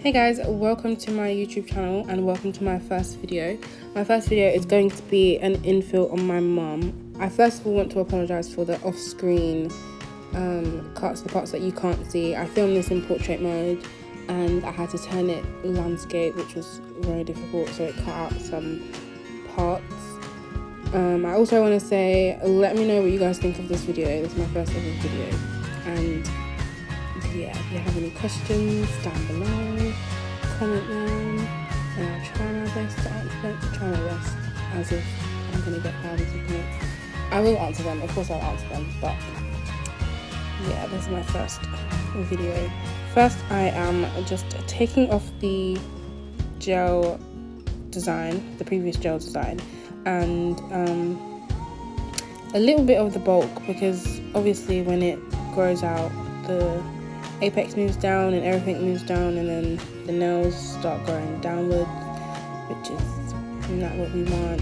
Hey guys, welcome to my YouTube channel and welcome to my first video. My first video is going to be an infill on my mum. I first of all want to apologise for the off-screen cuts, the parts that you can't see. I filmed this in portrait mode and I had to turn it landscape, which was very difficult, so it cut out some parts. I also want to say, let me know what you guys think of this video. This is my first ever video, and yeah, if you have any questions down below, comment them and I'll try my best to answer them. Try my best, as if I'm going to get thousands of comments. I will answer them, of course I'll answer them, but yeah, this is my first video. First, I am just taking off the gel design, the previous gel design, and a little bit of the bulk, because obviously when it grows out, the apex moves down and everything moves down, and then the nails start growing downwards, which is not what we want.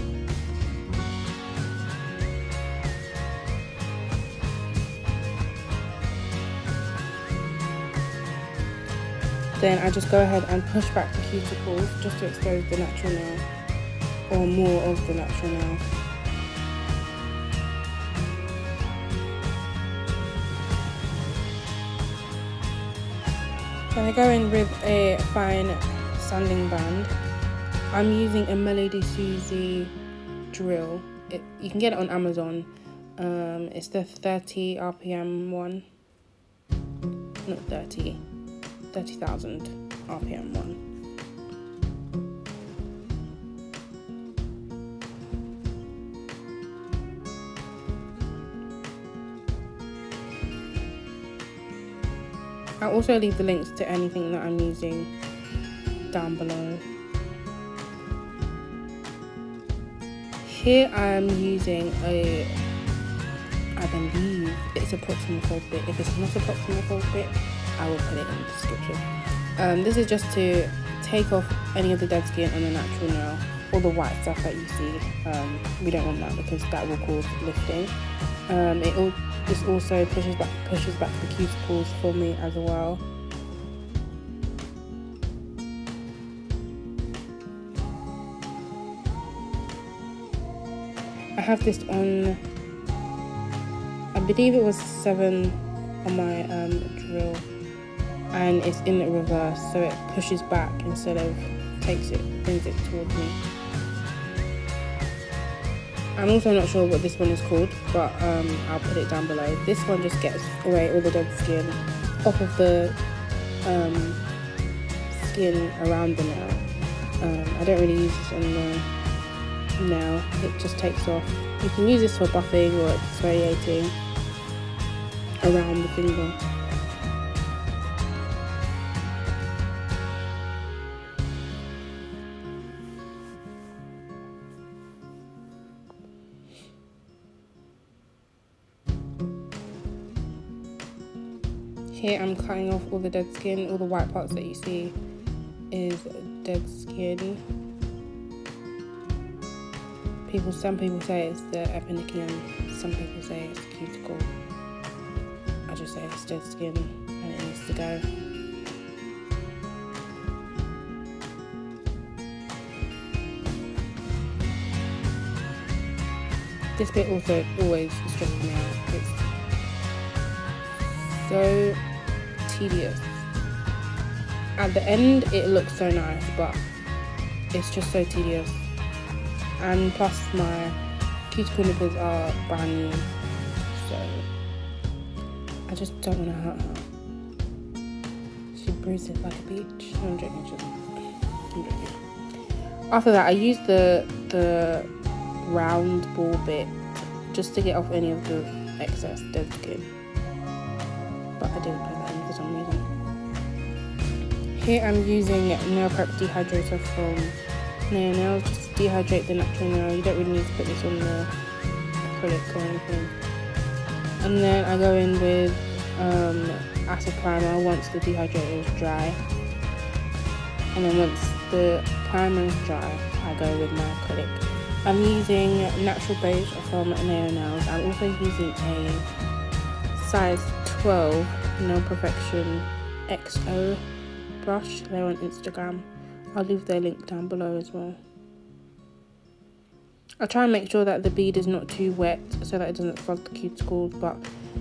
Then I just go ahead and push back the cuticles just to expose the natural nail, or more of the natural nail. Then I go in with a fine sanding band. I'm using a Melody Susie drill. You can get it on Amazon. It's the 30 RPM one. Not 30,000 RPM one. I'll also leave the links to anything that I'm using down below. Here I am using I believe it's a proximal fold bit. If it's not a proximal fold bit, I will put it in the description. This is just to take off any of the dead skin on the natural nail, all the white stuff that you see. We don't want that because that will cause lifting. This also pushes back the cuticles for me as well. I have this on, I believe it was 7 on my drill, and it's in the reverse, so it pushes back instead of brings it towards me. I'm also not sure what this one is called, but I'll put it down below. This one just gets away all the dead skin off of the skin around the nail. I don't really use this on the nail, it just takes off. You can use this for buffing or exfoliating around the finger. Here I'm cutting off all the dead skin, all the white parts that you see is dead skin. Some people say it's the epinicium, some people say it's the cuticle. I just say it's dead skin and it needs to go. This bit also always stresses me out. It's so tedious. At the end it looks so nice, but it's just so tedious, and plus my cuticle nipples are brand new, so I just don't want to hurt her. She bruises like a peach. No, I'm joking. I'm joking. After that I use the round ball bit just to get off any of the excess dead skin, but I didn't put that in for some reason. Here I'm using Nail Prep Dehydrator from Nails, just to dehydrate the natural nail. You don't really need to put this on the acrylic or anything. And then I go in with acid primer once the dehydrator is dry. And then once the primer is dry, I go with my acrylic. I'm using Natural Beige from Nails. I'm also using a size 12 Nail Perfection XO Brush. They're on Instagram. I'll leave their link down below as well. I try and make sure that the bead is not too wet so that it doesn't flog the cuticles, but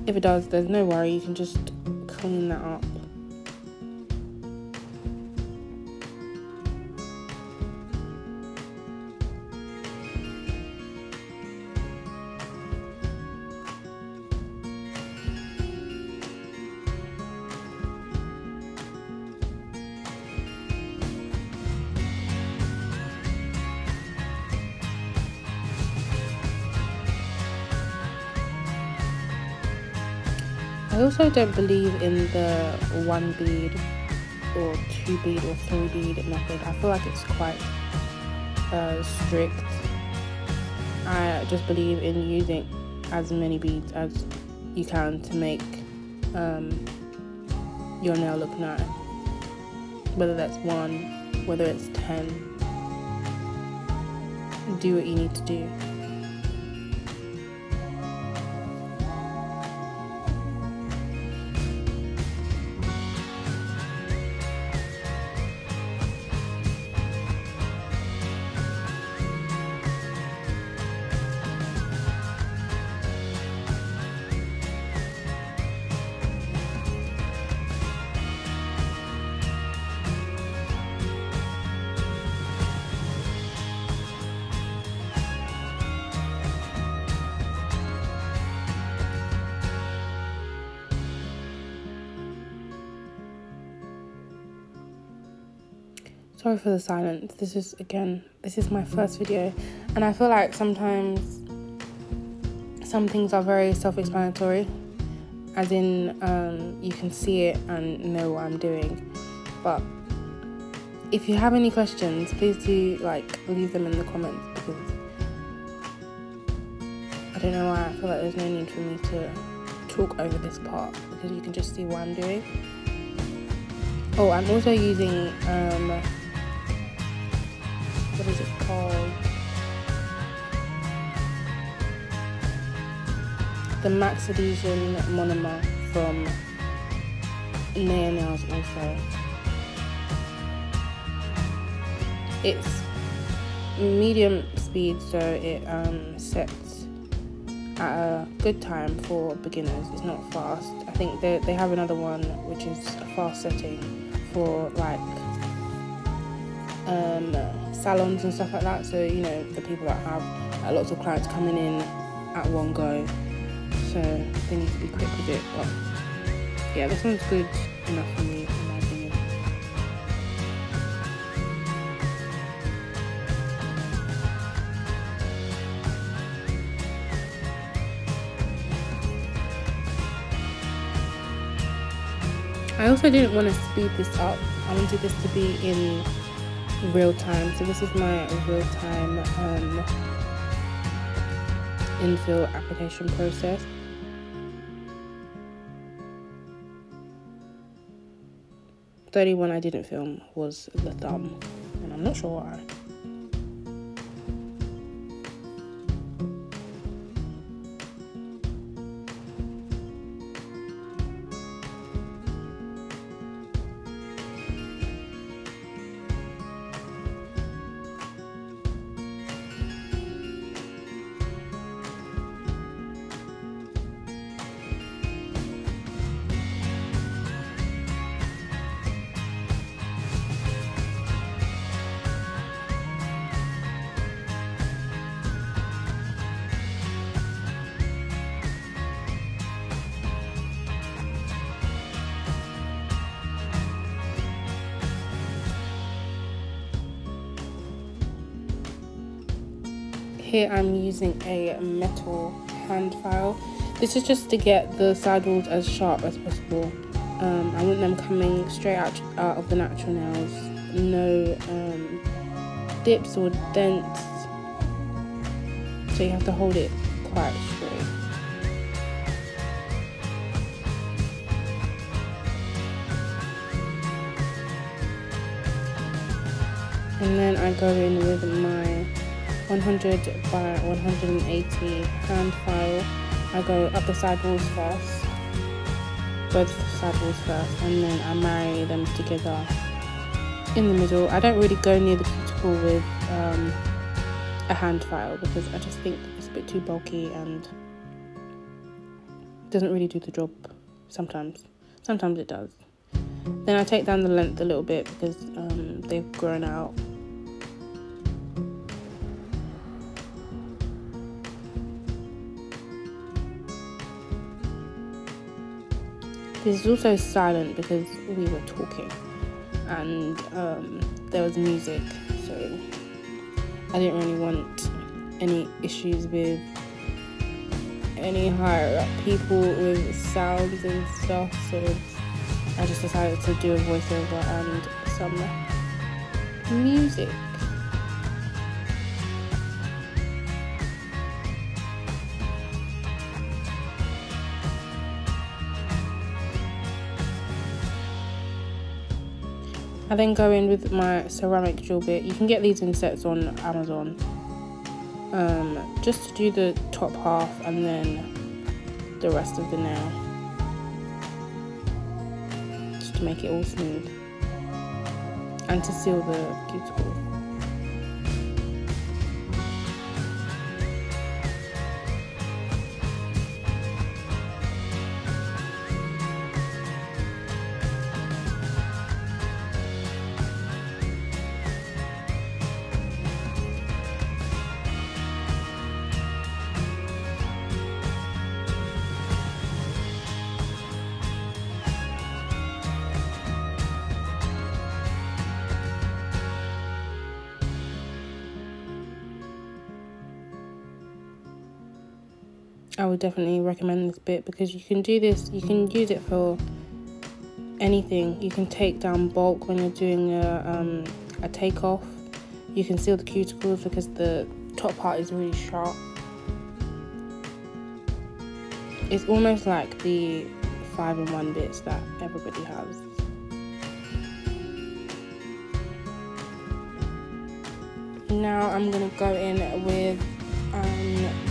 if it does, there's no worry, you can just clean that up. I also don't believe in the 1 bead or 2 bead or 3 bead method. I feel like it's quite strict. I just believe in using as many beads as you can to make your nail look nice. Whether that's 1, whether it's 10, do what you need to do. Sorry for the silence. This is my first video, and I feel like sometimes some things are very self-explanatory, as in you can see it and know what I'm doing. But if you have any questions, please do leave them in the comments, because I don't know why I feel like there's no need for me to talk over this part, because you can just see what I'm doing. Oh, I'm also using what is it called? The Edition Monomer from Nails also. It's medium speed, so it sets at a good time for beginners. It's not fast. I think they have another one which is a fast setting for salons and stuff like that, so you know, the people that have lots of clients coming in at one go, so they need to be quick with it. But yeah, this one's good enough for me, in my opinion. I also didn't want to speed this up. I wanted this to be in real time, so this is my real time infill application process. The only one I didn't film was the thumb, and I'm not sure why. Here I'm using a metal hand file. This is just to get the sidewalls as sharp as possible. I want them coming straight out of the natural nails. No dips or dents. So you have to hold it quite straight. And then I go in with my 100 by 180 hand file. I go up the sidewalls first, both sidewalls first, and then I marry them together in the middle. I don't really go near the cuticle with a hand file because I just think it's a bit too bulky and doesn't really do the job sometimes. Sometimes it does. Then I take down the length a little bit because they've grown out. This is also silent because we were talking and there was music, so I didn't really want any issues with any higher up people with sounds and stuff, so I just decided to do a voiceover and some music. I then go in with my ceramic drill bit. You can get these in sets on Amazon. Just to do the top half and then the rest of the nail. Just to make it all smooth. And to seal the cuticle. I would definitely recommend this bit because you can do this, you can use it for anything. You can take down bulk when you're doing a takeoff. You can seal the cuticles because the top part is really sharp. It's almost like the 5-in-1 bits that everybody has. Now I'm going to go in with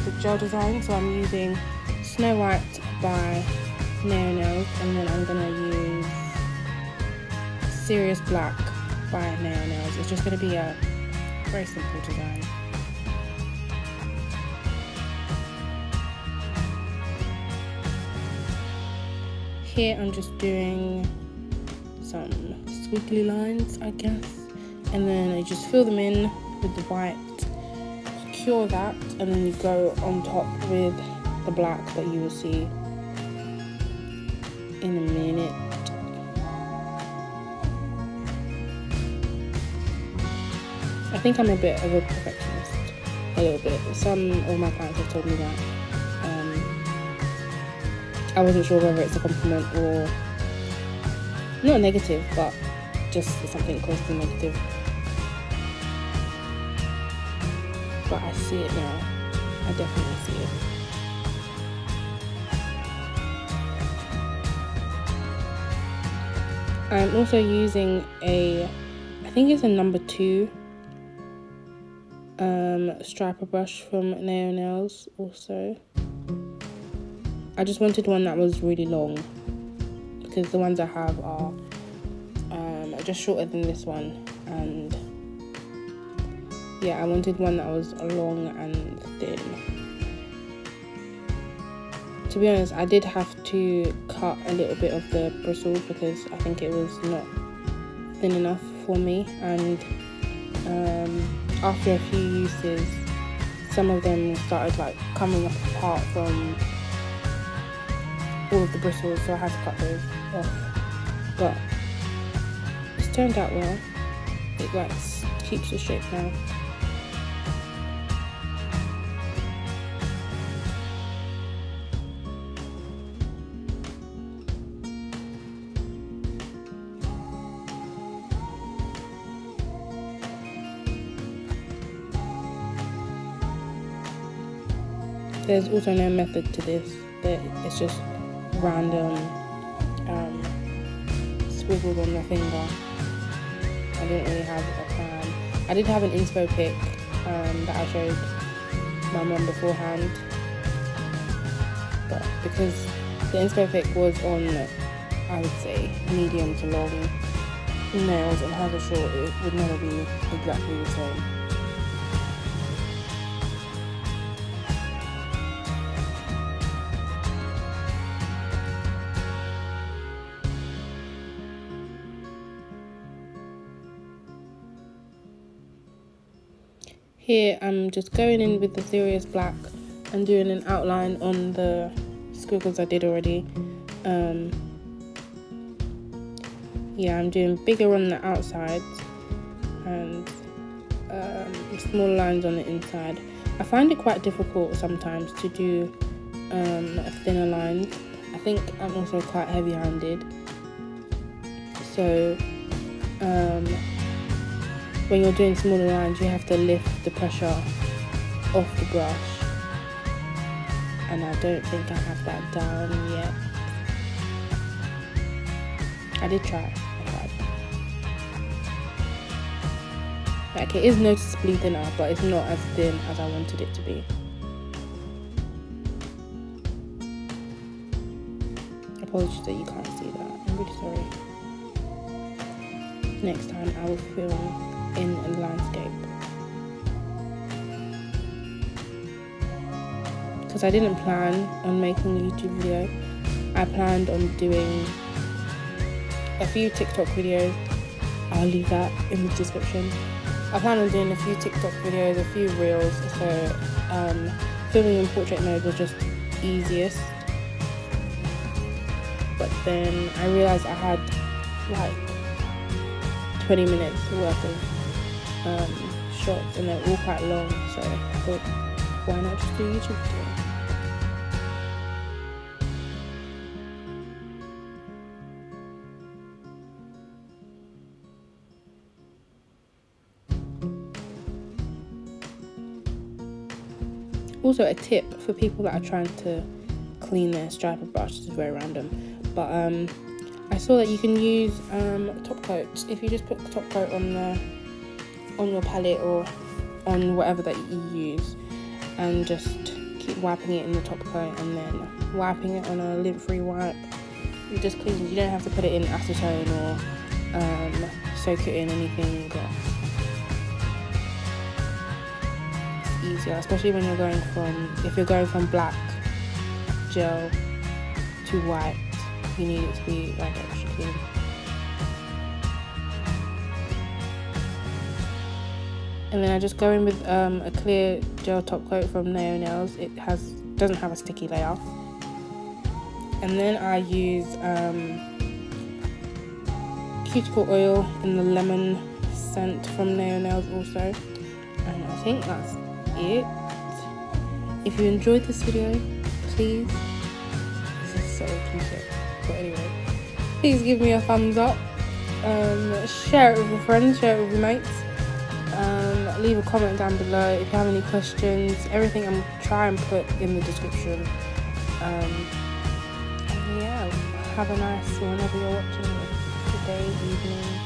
the gel design, so I'm using Snow White by Nails, and then I'm going to use Serious Black by Nails. It's just going to be a very simple design. Here I'm just doing some squiggly lines, I guess, and then I just fill them in with the white. Cure that, and then you go on top with the black that you will see in a minute. I think I'm a bit of a perfectionist, a little bit. Some of my clients have told me that. I wasn't sure whether it's a compliment or not negative, but just something close to negative. But I see it now. I definitely see it. I'm also using I think it's a number 2 striper brush from Nails also. I just wanted one that was really long because the ones I have are just shorter than this one, and yeah, I wanted one that was long and thin. To be honest, I did have to cut a little bit of the bristles because I think it was not thin enough for me, and after a few uses, some of them started like coming apart from all of the bristles, so I had to cut those off. But it's turned out well. It like keeps the shape now. There's also no method to this. It's just random squiggles on the finger. I didn't really have a plan. I did have an inspo pic that I showed my mum beforehand, but because the inspo pic was on, I would say, medium to long nails and hers are short, it would never be exactly the same. Here I'm just going in with the Serious Black and doing an outline on the squiggles I did already. Yeah, I'm doing bigger on the outside and small lines on the inside. I find it quite difficult sometimes to do thinner lines. I think I'm also quite heavy-handed, so when you're doing smaller lines, you have to lift the pressure off the brush, and I don't think I have that down yet. I did try. Like, it is noticeably thinner, but it's not as thin as I wanted it to be. Apologies that you can't see that. I'm really sorry. Next time I will film in a landscape, because I didn't plan on making a YouTube video. I planned on doing a few TikTok videos. I'll leave that in the description. I plan on doing a few TikTok videos, a few reels, so filming in portrait mode was just easiest. But then I realised I had like 20 minutes worth of shots, and they're all quite long, so I thought, why not just do a YouTube video? Also, a tip for people that are trying to clean their striper brush, this is very random, but I saw that you can use top coats. If you just put the top coat on your palette or on whatever that you use, and just keep wiping it in the top coat and then wiping it on a lint-free wipe, it just cleans. You don't have to put it in acetone or soak it in anything. It's easier, especially when you're going from black gel to white. You need it to be like extra clean. And then I just go in with a clear gel top coat from dno.nails. It doesn't have a sticky layer. And then I use cuticle oil in the lemon scent from dno.nails also. And I think that's it. If you enjoyed this video, please, this is so cliche, but anyway, please give me a thumbs up, share it with your friends, share it with your mates, leave a comment down below if you have any questions. Everything I'm trying to put in the description. And yeah, have a nice, whenever you're watching this, good day, evening.